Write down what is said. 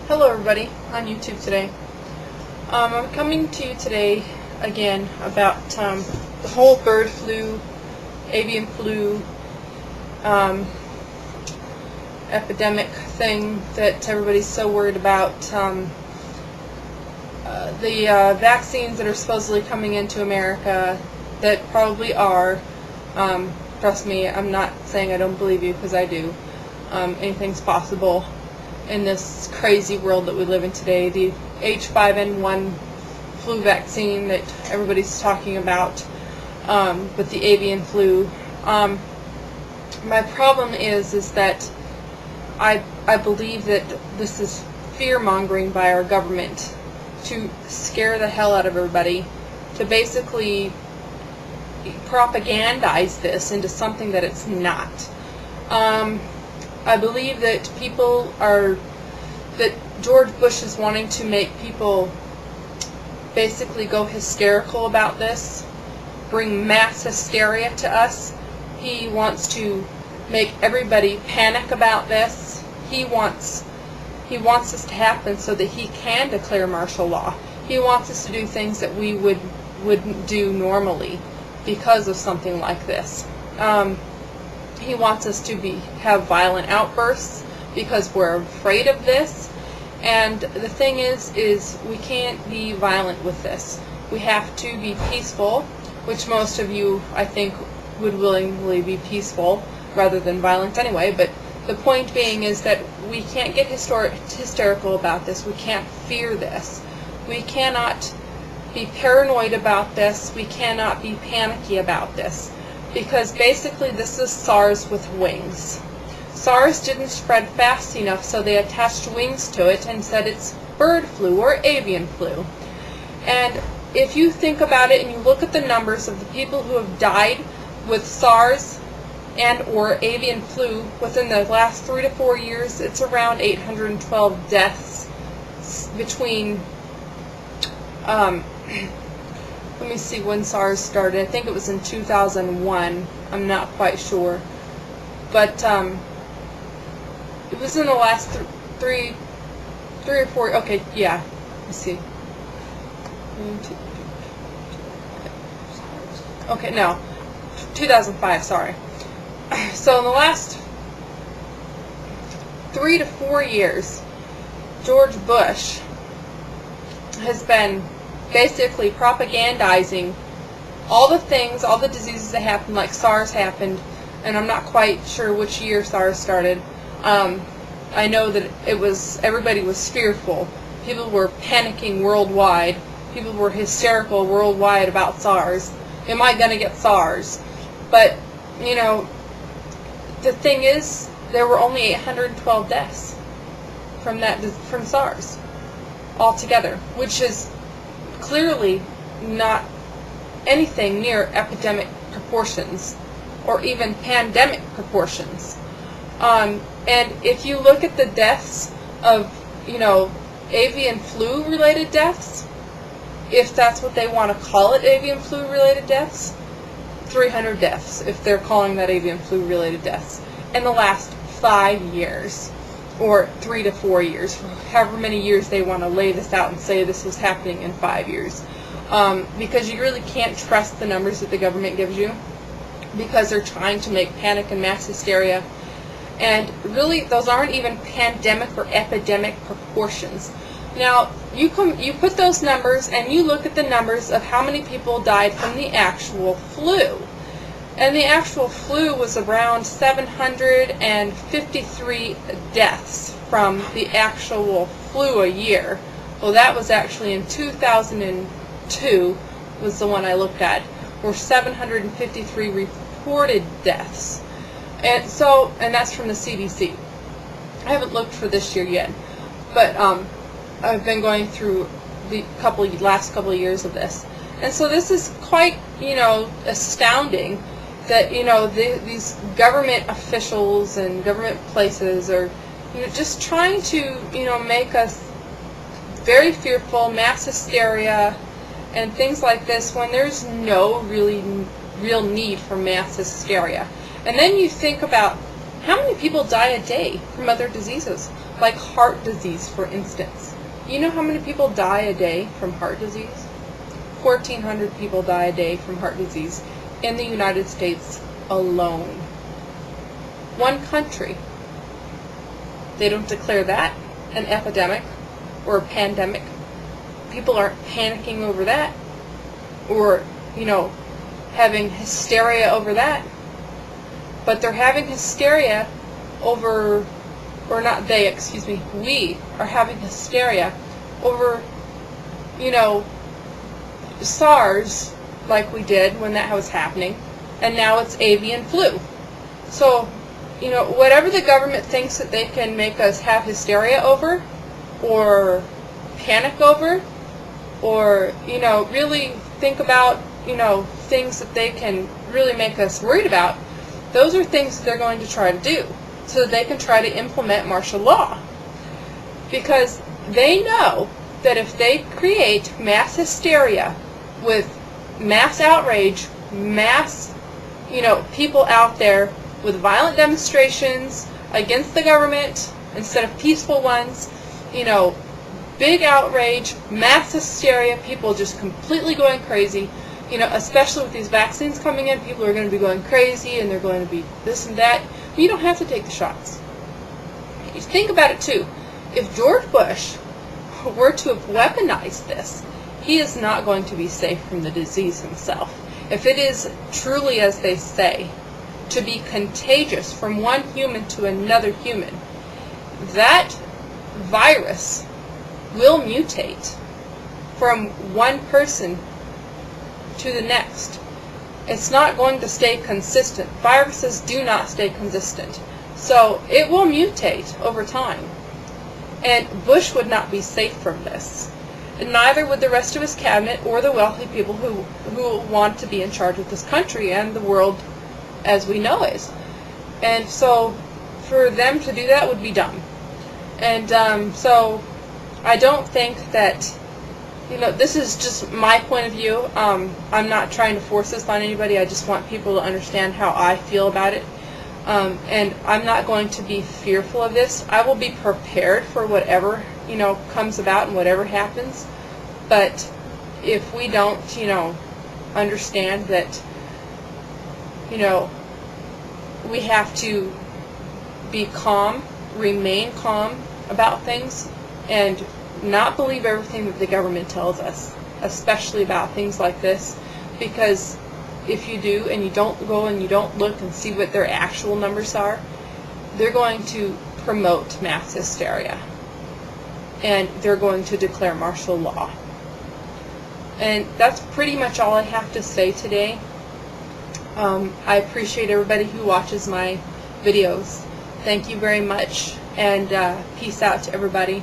Hello everybody on YouTube today. I'm coming to you today again about the whole bird flu, avian flu epidemic thing that everybody's so worried about. The vaccines that are supposedly coming into America that probably are. Trust me, I'm not saying I don't believe you, because I do. Anything's possible in this crazy world that we live in today. The H5N1 flu vaccine that everybody's talking about, with the avian flu. My problem is that I believe that this is fear-mongering by our government to scare the hell out of everybody, to basically propagandize this into something that it's not. I believe that that George Bush is wanting to make people basically go hysterical about this, bring mass hysteria to us. He wants to make everybody panic about this. He wants this to happen so that he can declare martial law. He wants us to do things that we wouldn't do normally because of something like this. He wants us to have violent outbursts because we're afraid of this. And the thing is we can't be violent with this. We have to be peaceful, which most of you, I think, would willingly be peaceful rather than violent anyway. But the point being is that we can't get hysterical about this. We can't fear this. We cannot be paranoid about this. We cannot be panicky about this. Because basically this is SARS with wings. SARS didn't spread fast enough, so they attached wings to it and said it's bird flu or avian flu. And if you think about it and you look at the numbers of the people who have died with SARS and or avian flu within the last 3 to 4 years, it's around 812 deaths between let me see when SARS started. I think it was in 2001. I'm not quite sure. But it was in the last three or four. Okay, yeah. Let's see. Okay, no. 2005, sorry. So in the last 3 to 4 years, George Bush has been basically propagandizing all the things, all the diseases that happened, like SARS happened, and I'm not quite sure which year SARS started. I know that everybody was fearful. People were panicking worldwide. People were hysterical worldwide about SARS. Am I going to get SARS? But, you know, the thing is, there were only 812 deaths from SARS altogether, which is clearly not anything near epidemic proportions or even pandemic proportions. And if you look at the deaths of, avian flu related deaths, if that's what they want to call it, avian flu related deaths, 300 deaths, if they're calling that avian flu related deaths, in the last 5 years. Or 3 to 4 years, however many years they want to lay this out and say this was happening in 5 years. Because you really can't trust the numbers that the government gives you, because they're trying to make panic and mass hysteria. And really, those aren't even pandemic or epidemic proportions. Now, you put those numbers and you look at the numbers of how many people died from the actual flu. And the actual flu was around 753 deaths from the actual flu a year. Well, that was actually in 2002 was the one I looked at, were 753 reported deaths. And that's from the CDC. I haven't looked for this year yet, but I've been going through the last couple of years of this. And so this is quite, astounding that, these government officials and government places are, just trying to, make us very fearful, mass hysteria, and things like this when there's no real need for mass hysteria. And then you think about how many people die a day from other diseases. Like heart disease, for instance. You know how many people die a day from heart disease? 1,400 people die a day from heart disease in the United States alone. One country. They don't declare that an epidemic or a pandemic. People aren't panicking over that, or, having hysteria over that. But they're having hysteria over, or not they, excuse me, we are having hysteria over, SARS, like we did when that was happening, and now it's avian flu. So, whatever the government thinks that they can make us have hysteria over, or panic over, or, really think about, things that they can really make us worried about, those are things that they're going to try to do, so that they can try to implement martial law. Because they know that if they create mass hysteria with mass outrage, mass, people out there with violent demonstrations against the government instead of peaceful ones, big outrage, mass hysteria, people just completely going crazy, especially with these vaccines coming in, people are going to be going crazy and they're going to be this and that. You don't have to take the shots. You think about it too. If George Bush were to have weaponized this, he is not going to be safe from the disease himself. If it is truly, as they say, to be contagious from one human to another human, that virus will mutate from one person to the next. It's not going to stay consistent. Viruses do not stay consistent. So it will mutate over time. And Bush would not be safe from this. And neither would the rest of his cabinet or the wealthy people who want to be in charge of this country and the world as we know it. And so for them to do that would be dumb. And so I don't think that, this is just my point of view. I'm not trying to force this on anybody. I just want people to understand how I feel about it. And I'm not going to be fearful of this. I will be prepared for whatever, comes about and whatever happens. But if we don't, understand that, we have to be calm, remain calm about things, and not believe everything that the government tells us, especially about things like this, because if you do and you don't go and you don't look and see what their actual numbers are, they're going to promote mass hysteria, and they're going to declare martial law. And that's pretty much all I have to say today. I appreciate everybody who watches my videos. Thank you very much, and peace out to everybody.